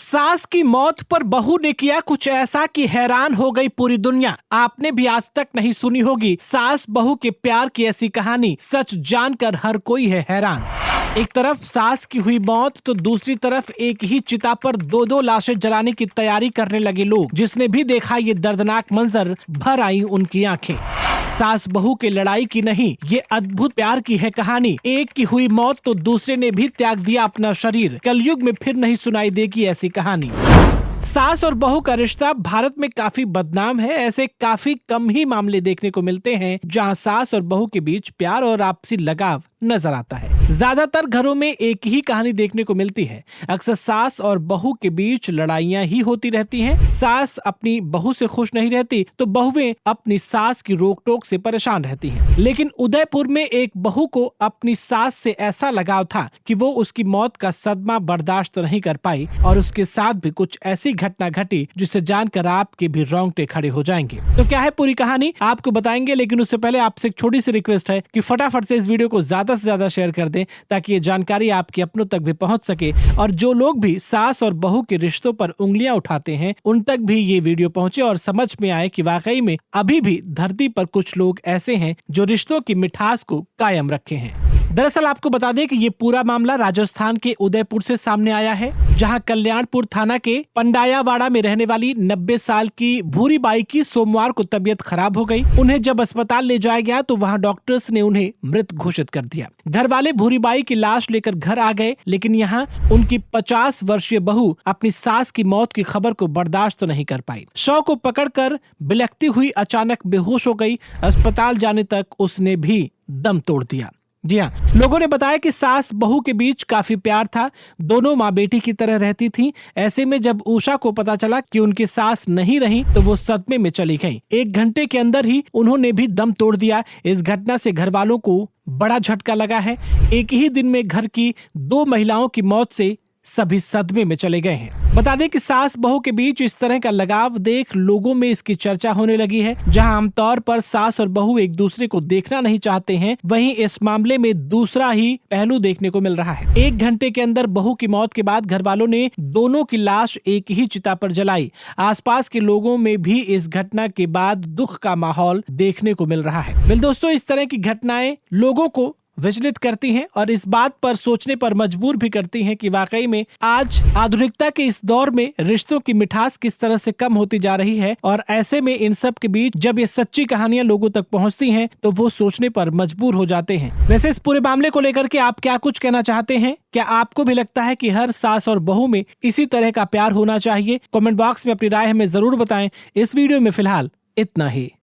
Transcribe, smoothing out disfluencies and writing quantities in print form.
सास की मौत पर बहू ने किया कुछ ऐसा कि हैरान हो गई पूरी दुनिया। आपने भी आज तक नहीं सुनी होगी सास बहू के प्यार की ऐसी कहानी। सच जानकर हर कोई है हैरान। एक तरफ सास की हुई मौत तो दूसरी तरफ एक ही चिता पर दो दो लाशें जलाने की तैयारी करने लगे लोग। जिसने भी देखा ये दर्दनाक मंजर, भर आई उनकी आंखें। सास बहू के लड़ाई की नहीं, ये अद्भुत प्यार की है कहानी। एक की हुई मौत तो दूसरे ने भी त्याग दिया अपना शरीर। कलयुग में फिर नहीं सुनाई देगी ऐसी कहानी। सास और बहू का रिश्ता भारत में काफी बदनाम है। ऐसे काफी कम ही मामले देखने को मिलते हैं जहां सास और बहू के बीच प्यार और आपसी लगाव नजर आता है। ज्यादातर घरों में एक ही कहानी देखने को मिलती है। अक्सर सास और बहू के बीच लड़ाइयां ही होती रहती हैं। सास अपनी बहू से खुश नहीं रहती तो बहुएं अपनी सास की रोक टोक से परेशान रहती हैं। लेकिन उदयपुर में एक बहू को अपनी सास से ऐसा लगाव था कि वो उसकी मौत का सदमा बर्दाश्त नहीं कर पाई और उसके साथ भी कुछ ऐसी घटना घटी जिसे जानकर आपके भी रोंगटे खड़े हो जाएंगे। तो क्या है पूरी कहानी आपको बताएंगे, लेकिन उससे पहले आपसे एक छोटी सी रिक्वेस्ट है कि फटाफट से इस वीडियो को ज्यादा से ज्यादा शेयर कर दें ताकि ये जानकारी आपके अपनों तक भी पहुंच सके और जो लोग भी सास और बहू के रिश्तों पर उंगलियां उठाते हैं उन तक भी ये वीडियो पहुंचे और समझ में आए कि वाकई में अभी भी धरती पर कुछ लोग ऐसे हैं जो रिश्तों की मिठास को कायम रखे हैं। दरअसल आपको बता दें कि ये पूरा मामला राजस्थान के उदयपुर से सामने आया है, जहां कल्याणपुर थाना के पंडायावाड़ा में रहने वाली 90 साल की भूरी बाई की सोमवार को तबीयत खराब हो गई। उन्हें जब अस्पताल ले जाया गया तो वहां डॉक्टर्स ने उन्हें मृत घोषित कर दिया। घर वाले भूरी बाई की लाश लेकर घर आ गए, लेकिन यहाँ उनकी 50 वर्षीय बहू अपनी सास की मौत की खबर को बर्दाश्त नहीं कर पाई। शव को पकड़कर बिलखती हुई अचानक बेहोश हो गई। अस्पताल जाने तक उसने भी दम तोड़ दिया। जी हाँ, लोगों ने बताया कि सास बहू के बीच काफी प्यार था। दोनों माँ बेटी की तरह रहती थी। ऐसे में जब उषा को पता चला कि उनकी सास नहीं रही तो वो सदमे में चली गई। 1 घंटे के अंदर ही उन्होंने भी दम तोड़ दिया। इस घटना से घर वालों को बड़ा झटका लगा है। एक ही दिन में घर की 2 महिलाओं की मौत से सभी सदमे में चले गए हैं। बता दें कि सास बहू के बीच इस तरह का लगाव देख लोगों में इसकी चर्चा होने लगी है। जहां आमतौर पर सास और बहू एक दूसरे को देखना नहीं चाहते हैं, वहीं इस मामले में दूसरा ही पहलू देखने को मिल रहा है। 1 घंटे के अंदर बहू की मौत के बाद घर वालों ने दोनों की लाश एक ही चिता पर जलाई। आसपास के लोगों में भी इस घटना के बाद दुख का माहौल देखने को मिल रहा है। वेल दोस्तों, इस तरह की घटनाएं लोगों को विचलित करती हैं और इस बात पर सोचने पर मजबूर भी करती हैं कि वाकई में आज आधुनिकता के इस दौर में रिश्तों की मिठास किस तरह से कम होती जा रही है। और ऐसे में इन सब के बीच जब ये सच्ची कहानियां लोगों तक पहुंचती हैं तो वो सोचने पर मजबूर हो जाते हैं। वैसे इस पूरे मामले को लेकर के आप क्या कुछ कहना चाहते हैं? क्या आपको भी लगता है कि हर सास और बहू में इसी तरह का प्यार होना चाहिए? कमेंट बॉक्स में अपनी राय हमें जरूर बताएं। इस वीडियो में फिलहाल इतना ही।